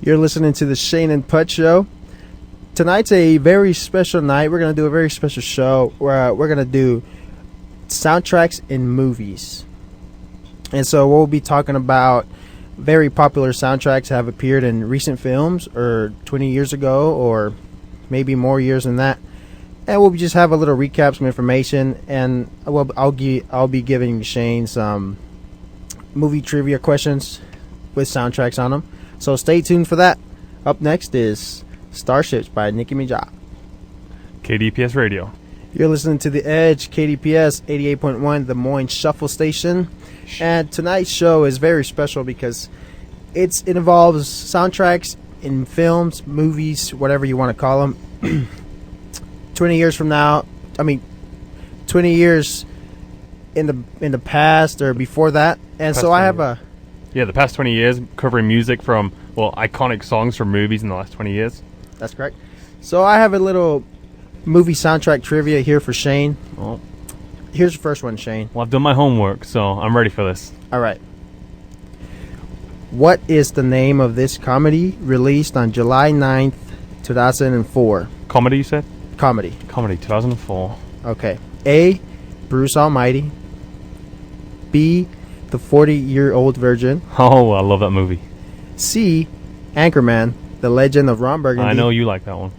You're listening to the Shane and Putt Show. Tonight's a very special night. We're going to do a very special show where we're going to do soundtracks in movies. And so we'll be talking about very popular soundtracks that have appeared in recent films or 20 years ago or maybe more years than that. And we'll just have a little recap, some information, and I'll be giving Shane some movie trivia questions with soundtracks on them. So stay tuned for that. Up next is Starships by Nicki Minaj. KDPS Radio. You're listening to The Edge, KDPS 88.1, Des Moines Shuffle Station. And tonight's show is very special because it involves soundtracks in films, movies, whatever you want to call them. 20 years from now, 20 years in the past or before that. And so I have the past 20 years covering music from, iconic songs from movies in the last 20 years. That's correct. So I have a little movie soundtrack trivia here for Shane. Oh. Here's the first one, Shane. Well, I've done my homework, so I'm ready for this. All right. What is the name of this comedy released on July 9th, 2004? Comedy, you said? Comedy, 2004. Okay. A, Bruce Almighty. B, The 40-Year-Old Virgin. Oh, I love that movie. C, Anchorman, The Legend of Ron Burgundy. I know you like that one.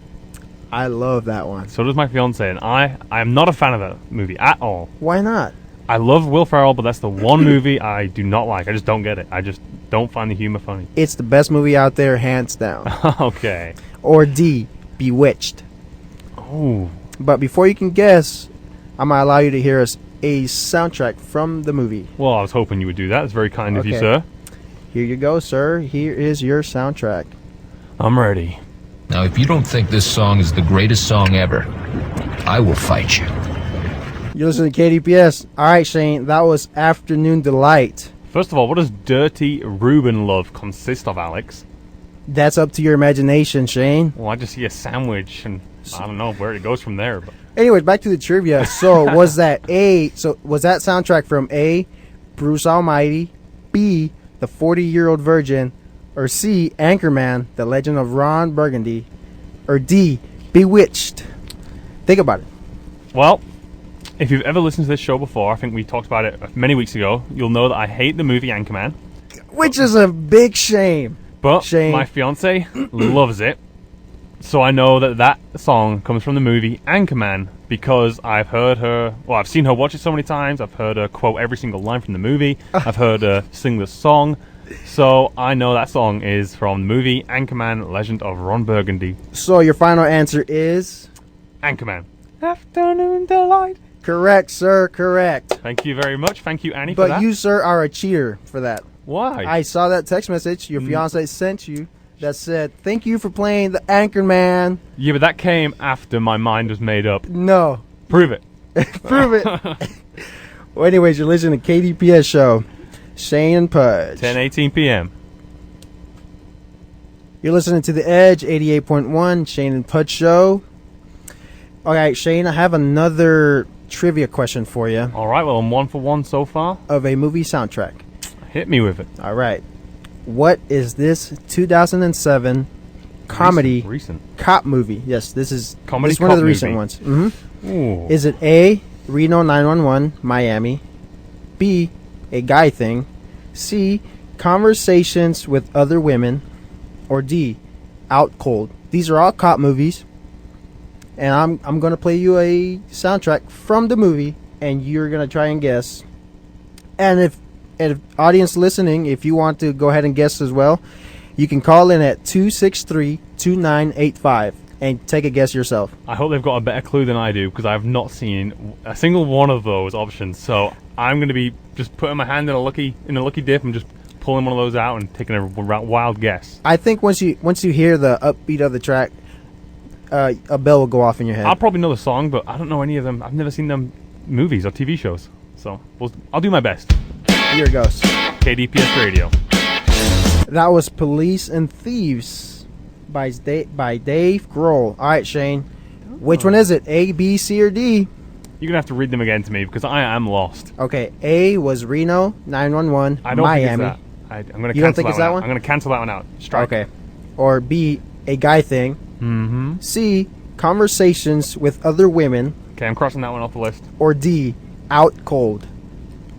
I love that one. So does my fiance, and I am not a fan of that movie at all. Why not? I love Will Ferrell, but that's the one movie I do not like. I just don't get it. I just don't find the humor funny. It's the best movie out there, hands down. Okay. Or D, Bewitched. Oh. But before you can guess, I'm going to allow you to hear us a soundtrack from the movie. Well, I was hoping you would do that. It's very kind of you, sir. Here you go, sir. Here is your soundtrack. I'm ready. Now, if you don't think this song is the greatest song ever, I will fight you. You're listening to KDPS. All right, Shane, that was Afternoon Delight. First of all, what does Dirty Reuben Love consist of, Alex? That's up to your imagination, Shane. Well, I just see a sandwich, and I don't know where it goes from there. But anyways, back to the trivia. So was that soundtrack from A, Bruce Almighty, B, The 40-Year-Old Virgin, or C, Anchorman, The Legend of Ron Burgundy, or D, Bewitched? Think about it. Well, if you've ever listened to this show before, I think we talked about it many weeks ago, you'll know that I hate the movie Anchorman. Which is a big shame. But my fiance loves it. So I know that song comes from the movie Anchorman because I've seen her watch it so many times. I've heard her quote every single line from the movie. I've heard her sing the song. So I know that song is from the movie Anchorman, Legend of Ron Burgundy. So your final answer is? Anchorman. Afternoon Delight. Correct, sir, correct. Thank you very much. Thank you, Annie, for that. But you, sir, are a cheater for that. Why? I saw that text message your fiance sent you that said, thank you for playing the Anchorman. Yeah, but that came after my mind was made up. No. Prove it. Prove it. Well, anyways, you're listening to KDPS show. Shane and Pudge. 10:18 p.m. You're listening to The Edge, 88.1, Shane and Pudge show. All right, Shane, I have another trivia question for you. All right, well, I'm 1 for 1 so far. Of a movie soundtrack. Hit me with it. All right. What is this 2007 comedy recent cop movie? Yes, this is comedy. This is one of the recent ones. Mm-hmm. Is it A, Reno 911, Miami, B, A Guy Thing, C, Conversations with Other Women, or D, Out Cold? These are all cop movies, and I'm going to play you a soundtrack from the movie, and you're going to try and guess. And if audience listening, if you want to go ahead and guess as well, you can call in at 263-2985 and take a guess yourself. I hope they've got a better clue than I do because I have not seen a single one of those options. So I'm going to be just putting my hand in a lucky dip and just pulling one of those out and taking a wild guess. I think once you hear the upbeat of the track, a bell will go off in your head. I'll probably know the song, but I don't know any of them. I've never seen them movies or TV shows. So I'll do my best. Here it goes. KDPS Radio. That was Police and Thieves by Dave Grohl. All right, Shane. Which one is it? A, B, C, or D? You're going to have to read them again to me because I am lost. Okay. A was Reno 911, I don't Miami. think it's that. I'm going to cancel you don't think that it's one that out. one? I'm going to cancel that one out. Strike. Okay. or B, a guy thing. Mm-hmm. C, conversations with other women. Okay, I'm crossing that one off the list. Or D, out cold.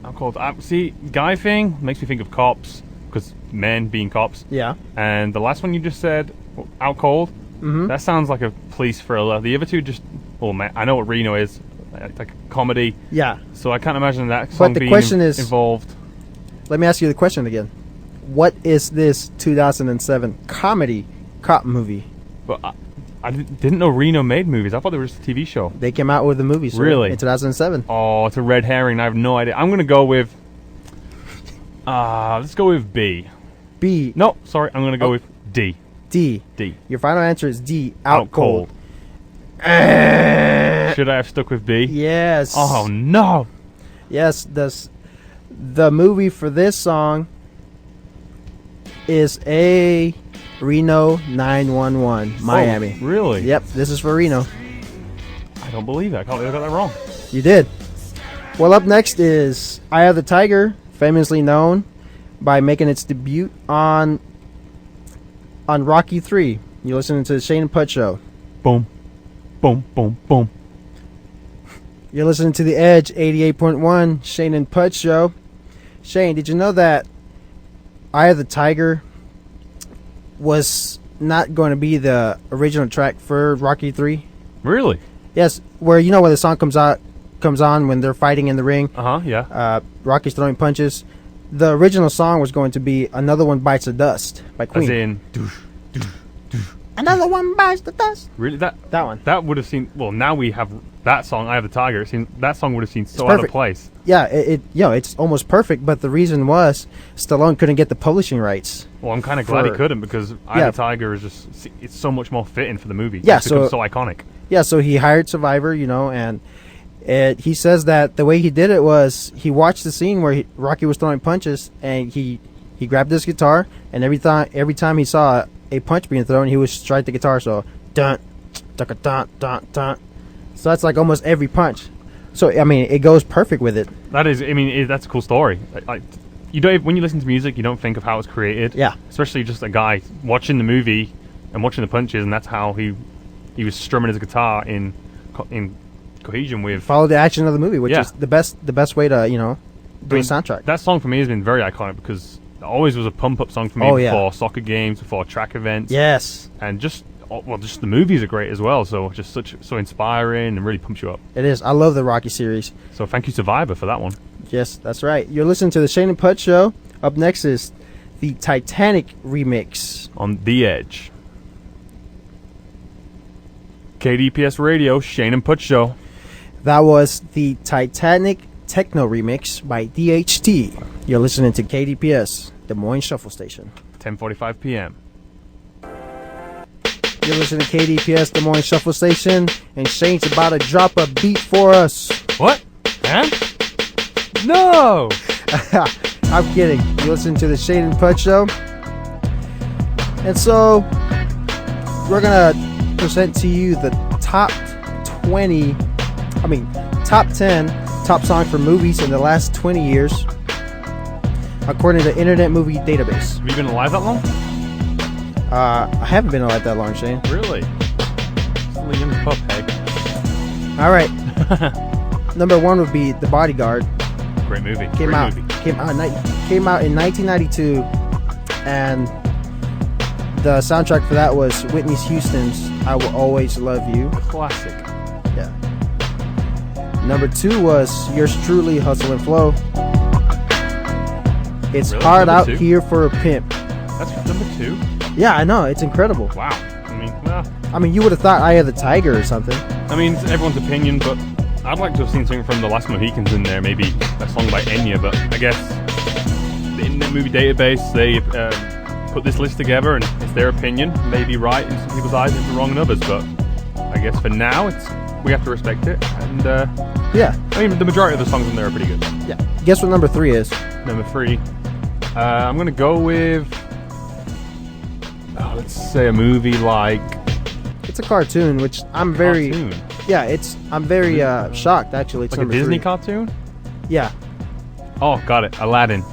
Out cold. See, guy thing makes me think of cops, because men being cops. Yeah. And the last one you just said, out cold, that sounds like a police thriller. The other two just, oh man, I know what Reno is, like a comedy. Yeah. So I can't imagine that song the being question is, involved. Let me ask you the question again. What is this 2007 comedy cop movie? But I didn't know Reno made movies. I thought they were just a TV show. They came out with a movie, sir, Really? in 2007. Oh, it's a red herring. I have no idea. I'm gonna go with. Let's go with B. B. No, sorry. I'm gonna go with D. D. D. Your final answer is D. Out cold. Should I have stuck with B? Yes. Oh no. Yes. The movie for this song is a Reno 911 Miami. Oh, really? Yep. This is for Reno. I don't believe that. I can't believe I got that wrong. You did. Well, up next is Eye of the Tiger, famously known by making its debut on Rocky 3. You're listening to the Shane and Putt Show. Boom. Boom, boom, boom. You're listening to The Edge 88.1, Shane and Putt Show. Shane, did you know that Eye of the Tiger was not going to be the original track for Rocky 3? Really? Yes, where you know when the song comes on when they're fighting in the ring. Yeah. Rocky's throwing punches. The original song was going to be Another One Bites the Dust by Queen. As in, Another One Bites the Dust. really? That one. That would have seemed. Well, now we have that song, "Eye of the Tiger." That song would have seemed so out perfect. of place. Yeah, it's almost perfect. But the reason was Stallone couldn't get the publishing rights. Well, I'm kind of glad he couldn't, because "Eye Yeah. of the Tiger" is just—it's so much more fitting for the movie. Yeah, It's become so iconic. Yeah, so he hired Survivor, and he says that the way he did it was he watched the scene where Rocky was throwing punches, and he grabbed his guitar, and every time he saw a punch being thrown, he would strike the guitar. So dun, dun, dun, dun, dun. So that's like almost every punch. So I mean, it goes perfect with it. That is, I mean, that's a cool story. You don't, when you listen to music, you don't think of how it's created. Yeah. Especially just a guy watching the movie and watching the punches, and that's how he was strumming his guitar in cohesion with. Follow the action of the movie, which Yeah. is the best way to do a soundtrack. That song for me has been very iconic, because it always was a pump up song for me before soccer games, before track events. Yes, And just the movies are great as well. So just so inspiring and really pumps you up. it is. I love the Rocky series. So thank you, Survivor, for that one. Yes, that's right. You're listening to the Shane and Putt Show. Up next is the Titanic remix. On The Edge. KDPS Radio, Shane and Putt Show. That was the Titanic Techno remix by DHT. You're listening to KDPS, Des Moines Shuffle Station. 10:45 p.m. You're listening to KDPS, Des Moines Shuffle Station, and Shane's about to drop a beat for us. What? Huh? No! I'm kidding. You're listening to the Shane and Putt Show. And so, we're going to present to you the top 10 top songs for movies in the last 20 years, according to the Internet Movie Database. Have you been alive that long? I haven't been alive that long, Shane. Really? Still a young pup, hey. All right. Number one would be The Bodyguard. Great movie. Came Great out movie. came out in 1992, and the soundtrack for that was Whitney Houston's "I Will Always Love You." Classic. Yeah. Number two was Yours Truly, Hustle and Flow. It's Really? hard Number out two? here for a pimp. That's number 2? Yeah, I know, it's incredible. Wow. I mean, you would have thought Eye of the Tiger or something. It's everyone's opinion, but I'd like to have seen something from The Last Mohicans in there, maybe a song by Enya, but I guess the Internet Movie Database, they put this list together, and it's their opinion. May be right in some people's eyes, maybe wrong in others, but I guess for now, we have to respect it, and Yeah. the majority of the songs in there are pretty good. Yeah. Guess what number 3 is? Number 3, I'm gonna go with, let's say a movie like It's a cartoon, which I'm very... cartoon. Yeah, I'm very shocked, actually. It's Like a number Disney 3. cartoon? Yeah. Oh, got it. Aladdin.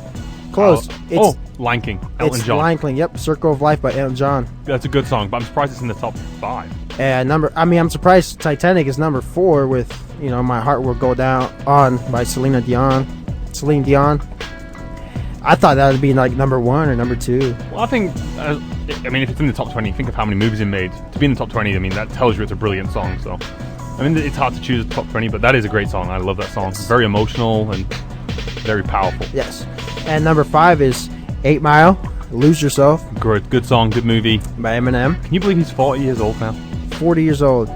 Close. Oh, Lanking, Elton It's John. Lanking. Yep, Circle of Life by Elton John. That's a good song, but I'm surprised it's in the top 5. And I'm surprised Titanic is number 4 with, My Heart Will Go Down On by Celine Dion. I thought that would be like number 1 or number 2. Well, I think, if it's in the top 20, think of how many movies it made. To be in the top 20, that tells you it's a brilliant song. So, it's hard to choose the top 20, but that is a great song. I love that song. It's very emotional and very powerful. Yes. And number 5 is 8 Mile, Lose Yourself. Good song, good movie. By Eminem. Can you believe he's 40 years old now? 40 years old.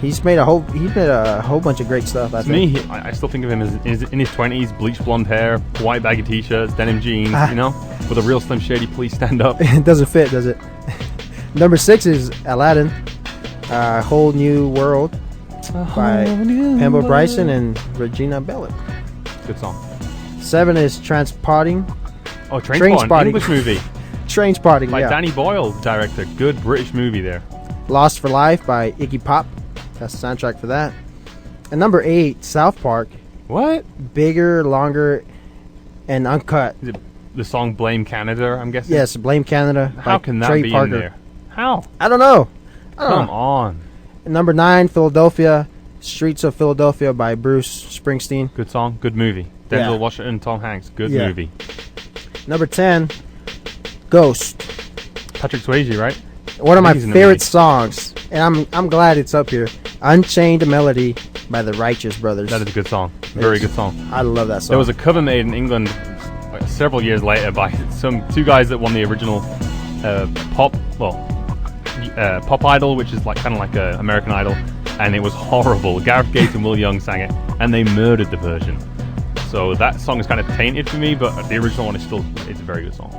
He's made a whole bunch of great stuff. To me, I still think of him as in his 20s, bleached blonde hair, white baggy t-shirts, denim jeans, with a real Slim Shady Please Stand Up. It doesn't fit, does it? Number 6 is Aladdin, Whole New World by Pamela Bryson and Regina Bellin. Good song. 7 is Transpotting. Oh, Trainspotting, English movie. Trainspotting, by Danny Boyle, director. Good British movie there. Lost for Life by Iggy Pop. That's the soundtrack for that. And number 8, South Park. What? Bigger, Longer, and Uncut. Is it the song Blame Canada, I'm guessing? Yes, Blame Canada. How can that Trey be Parker. in there? How? I don't know. Come on. And number 9, Philadelphia. Streets of Philadelphia by Bruce Springsteen. Good song, good movie. Denzel Washington, Tom Hanks. Good movie. Number 10, Ghost. Patrick Swayze, right? One of my favorite songs, and I'm glad it's up here. Unchained Melody by the Righteous Brothers. That is a good song. Very good song. I love that song. There was a cover made in England several years later by two guys that won the original Pop Idol, which is kind of like a American Idol, and it was horrible. Gareth Gates and Will Young sang it, and they murdered the version. So that song is kind of tainted for me, but the original one it's a very good song.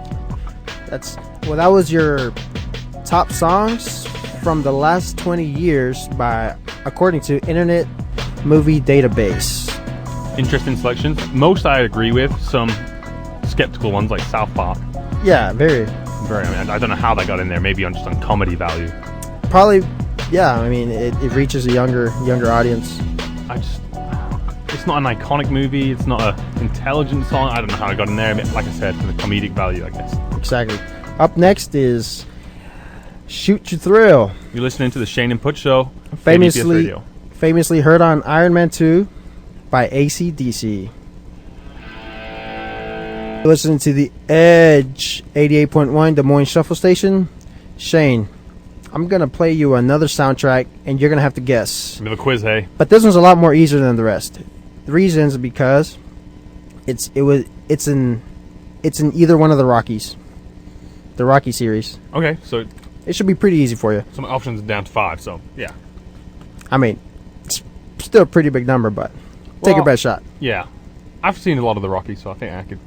That was your top songs from the last 20 years according to Internet Movie Database. Interesting selections. Most I agree with. Some skeptical ones like South Park. Yeah, very. I don't know how that got in there. Maybe just on comedy value. Probably. Yeah, it reaches a younger audience. It's not an iconic movie. It's not an intelligent song. I don't know how it got in there. But like I said, for the comedic value, I guess. Exactly. Up next is Shoot Your Thrill. You're listening to the Shane and Put Show. Famously heard on Iron Man 2 by AC/DC. You're listening to the Edge 88.1 Des Moines Shuffle Station. Shane, I'm going to play you another soundtrack, and you're going to have to guess. Bit of a quiz, hey? But this one's a lot more easier than the rest. The reason is because it's in either one of the Rockies. The Rocky series. Okay, so it should be pretty easy for you. Some options down to 5, so yeah. It's still a pretty big number, but take your best shot. Yeah. I've seen a lot of the Rockies, so I think I could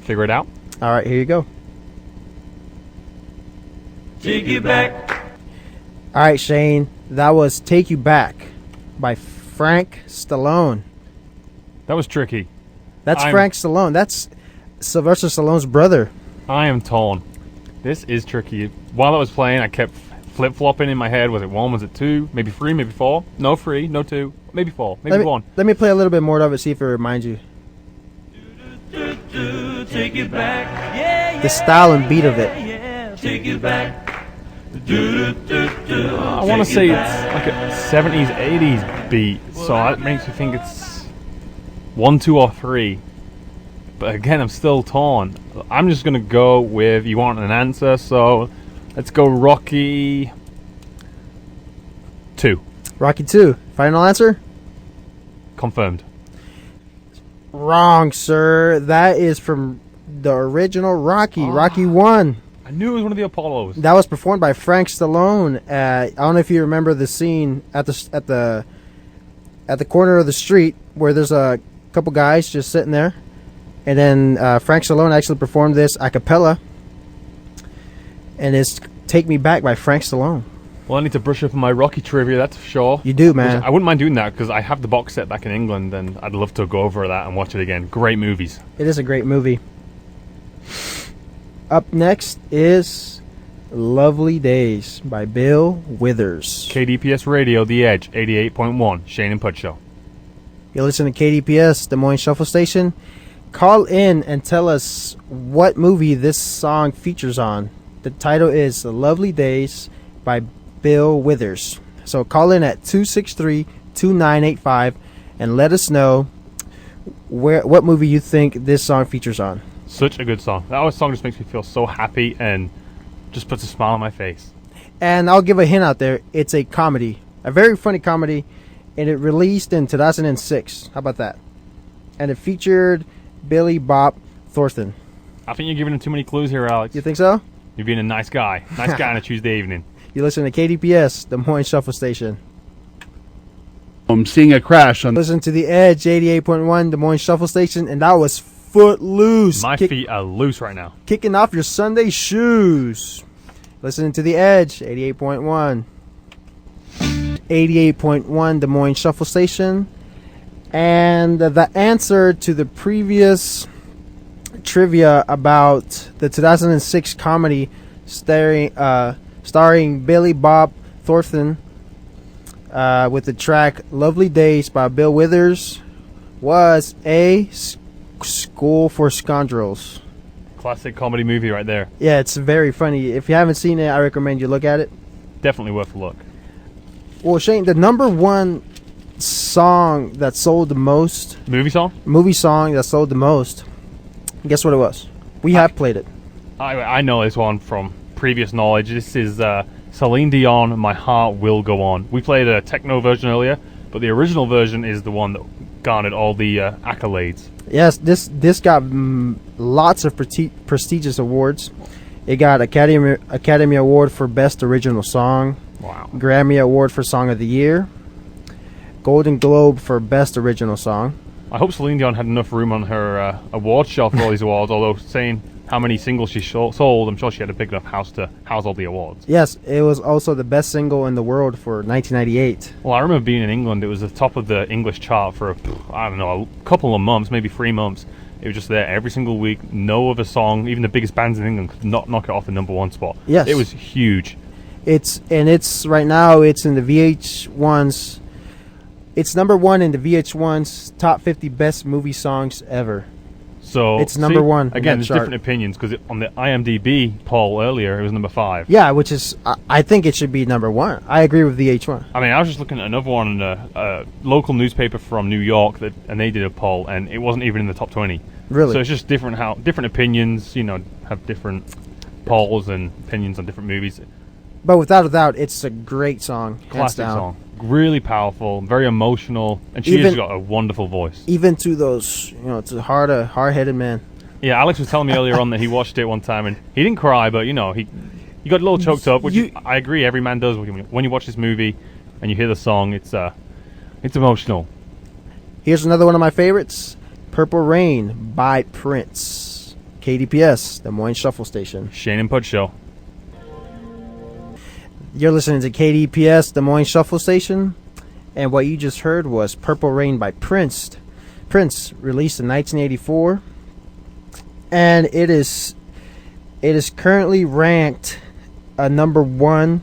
figure it out. All right, here you go. Take You Back. All right, Shane, that was Take You Back by Frank Stallone. That was tricky. That's Frank Stallone. That's Sylvester Stallone's brother. I am torn. This is tricky. While I was playing, I kept flip-flopping in my head. Was it 1? Was it 2? Maybe 3? Maybe 4? No 3. No 2. Maybe 4. Maybe 1. Let me play a little bit more of it, see if it reminds you. Take you back. Yeah, the style and beat of it. Yeah, take you back. I want to say it's like a 70s, 80s beat, so that makes me think it's 1, 2, or 3. But again, I'm still torn. I'm just going to go with, you want an answer, so let's go Rocky 2. Rocky 2. Final answer? Confirmed. Wrong, sir. That is from the original Rocky, Rocky 1. I knew it was one of the Apollos. That was performed by Frank Stallone. I don't know if you remember the scene at the corner of the street where there's a couple guys just sitting there. And then Frank Stallone actually performed this a cappella. And it's Take Me Back by Frank Stallone. Well, I need to brush up on my Rocky trivia, that's for sure. You do, man. I wouldn't mind doing that because I have the box set back in England and I'd love to go over that and watch it again. Great movies. It is a great movie. Up next is Lovely Days by Bill Withers. KDPS Radio, The Edge, 88.1, Shane and Put Show. You listen to KDPS, Des Moines Shuffle Station. Call in and tell us what movie this song features on. The title is Lovely Days by Bill Withers. So call in at 263-2985 and let us know what movie you think this song features on. Such a good song. That song just makes me feel so happy and just puts a smile on my face. And I'll give a hint out there. It's a comedy. A very funny comedy. And it released in 2006. How about that? And it featured Billy Bob Thornton. I think you're giving him too many clues here, Alex. You think so? You're being a nice guy. Nice guy on a Tuesday evening. You listen to KDPS, Des Moines Shuffle Station. I'm seeing a crash on. Listen to The Edge, 88.1 Des Moines Shuffle Station. And that was Footloose. My feet are loose right now. Kicking off your Sunday shoes. Listening to The Edge, 88.1. 88.1 Des Moines Shuffle Station. And the answer to the previous trivia about the 2006 comedy starring Billy Bob Thornton with the track Lovely Days by Bill Withers was A, School for Scoundrels. Classic comedy movie right there. Yeah, it's very funny. If you haven't seen it, I recommend you look at it. Definitely worth a look. Well, Shane, the number one song that sold the most, Movie song? movie song that sold the most, guess what it was? We have played it. I know this one from previous knowledge. This is Celine Dion, My Heart Will Go On. We played a techno version earlier, but the original version is the one that garnered all the accolades. Yes, this got lots of prestigious awards. It got Academy Award for Best Original Song, Wow. Grammy Award for Song of the Year, Golden Globe for Best Original Song. I hope Celine Dion had enough room on her award shelf for all these awards, although saying how many singles she sold, I'm sure she had a big enough house to house all the awards. Yes, it was also the best single in the world for 1998. Well, I remember being in England. It was the top of the English chart for, I don't know, a couple of months, maybe 3 months. It was just there every single week. No other song, even the biggest bands in England, could not knock it off the number one spot. Yes. It was huge. It's right now it's in the VH1's. It's number one in the VH1's top 50 best movie songs ever. So It's number one in Again, that there's chart. different opinions because on the IMDb poll earlier, it was number 5. Yeah, which is I think it should be number one. I agree with VH1. I mean, I was just looking at another one in a local newspaper from New York and they did a poll, and it wasn't even in the top 20. Really? So it's just different opinions. Have different polls and opinions on different movies. But without a doubt, it's a great song. Hands Classic down. song, really powerful, very emotional, and she has got a wonderful voice. Even to those, to hard-headed man. Yeah, Alex was telling me earlier on that he watched it one time and he didn't cry, but he got a little choked up, which I agree every man does when you watch this movie and you hear the song. It's emotional. Here's another one of my favorites, Purple Rain by Prince. KDPS, Des Moines Shuffle Station. Shane and Pud Show. You're listening to KDPS, Des Moines Shuffle Station, and what you just heard was Purple Rain by Prince. Prince, released in 1984, and it is currently ranked number one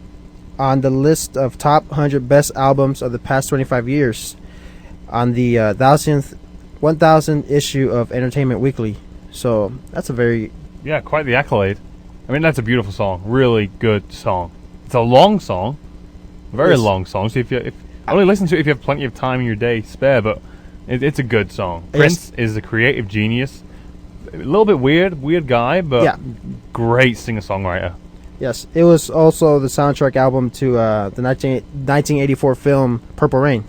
on the list of top 100 best albums of the past 25 years on the 1000th issue of Entertainment Weekly. So that's Quite the accolade. I mean, that's a beautiful song, really good song. It's a long song, very long song. So if only listen to it if you have plenty of time in your day spare, but it's a good song. Prince is a creative genius, a little bit weird guy, but great singer-songwriter. Yes, it was also the soundtrack album to the 1984 film Purple Rain.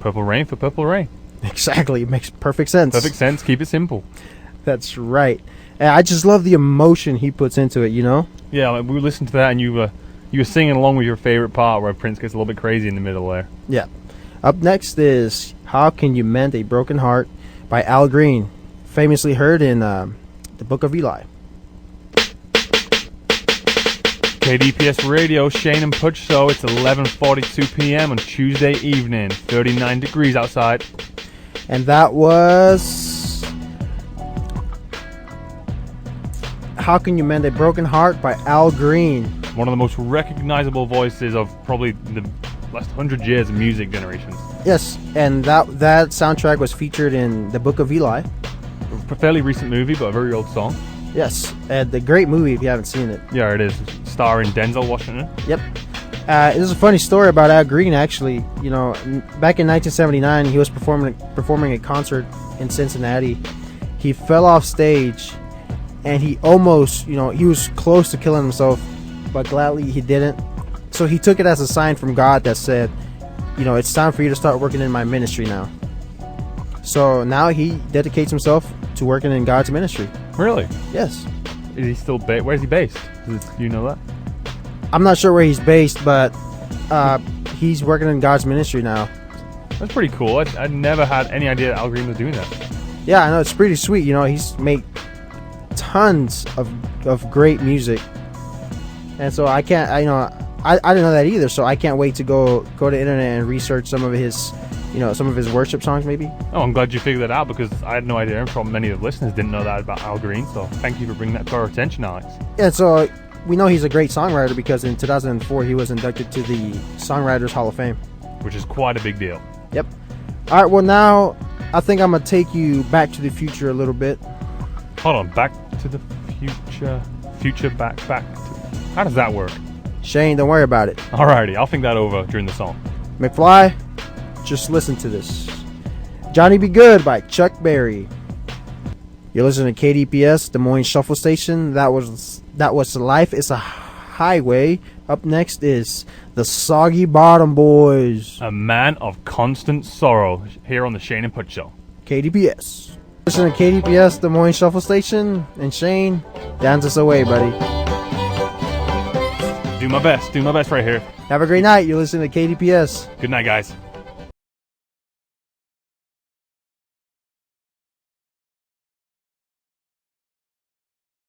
Purple Rain for Purple Rain. Exactly, it makes perfect sense. Perfect sense. Keep it simple. That's right. And I just love the emotion he puts into it. Yeah, like we listened to that, and you were singing along with your favorite part where Prince gets a little bit crazy in the middle there. Yeah. Up next is How Can You Mend a Broken Heart by Al Green, famously heard in the Book of Eli. KDPS Radio, Shane and Pudge Show. It's 11:42 p.m. on Tuesday evening. 39 degrees outside. And that was How Can You Mend a Broken Heart by Al Green. One of the most recognizable voices of probably the last 100 years of music generations. Yes, and that soundtrack was featured in the Book of Eli. A fairly recent movie, but a very old song. Yes, the great movie if you haven't seen it. Yeah, it is. Starring Denzel Washington. Yep. This is a funny story about Al Green, actually. You know, back in 1979, he was performing a concert in Cincinnati. He fell off stage, and he almost, he was close to killing himself, but gladly he didn't. So he took it as a sign from God that said, it's time for you to start working in my ministry now. So now he dedicates himself to working in God's ministry. Really? Yes. Is he still where's he based? Do you know that? I'm not sure where he's based, but he's working in God's ministry now. That's pretty cool. I never had any idea that Al Green was doing that. Yeah, I know, it's pretty sweet. He's made tons of great music, and so I can't. I didn't know that either. So I can't wait to go to the internet and research some of his, some of his worship songs, maybe. Oh, I'm glad you figured that out because I had no idea. I'm sure many of the listeners didn't know that about Al Green. So thank you for bringing that to our attention, Alex. Yeah, so we know he's a great songwriter because in 2004 he was inducted to the Songwriters Hall of Fame, which is quite a big deal. Yep. All right. Well, now I think I'm gonna take you back to the future a little bit. Hold on, back to the future, back to. How does that work? Shane, don't worry about it. Alrighty, I'll think that over during the song. McFly, just listen to this. Johnny Be Good by Chuck Berry. You're listening to KDPS, Des Moines Shuffle Station. That was Life is a Highway. Up next is the Soggy Bottom Boys. A man of constant sorrow here on the Shane and Put Show. KDPS. Listen to KDPS, Des Moines Shuffle Station. And Shane, dance us away, buddy. Do my best right here. Have a great night. You're listening to KDPS. Good night, guys.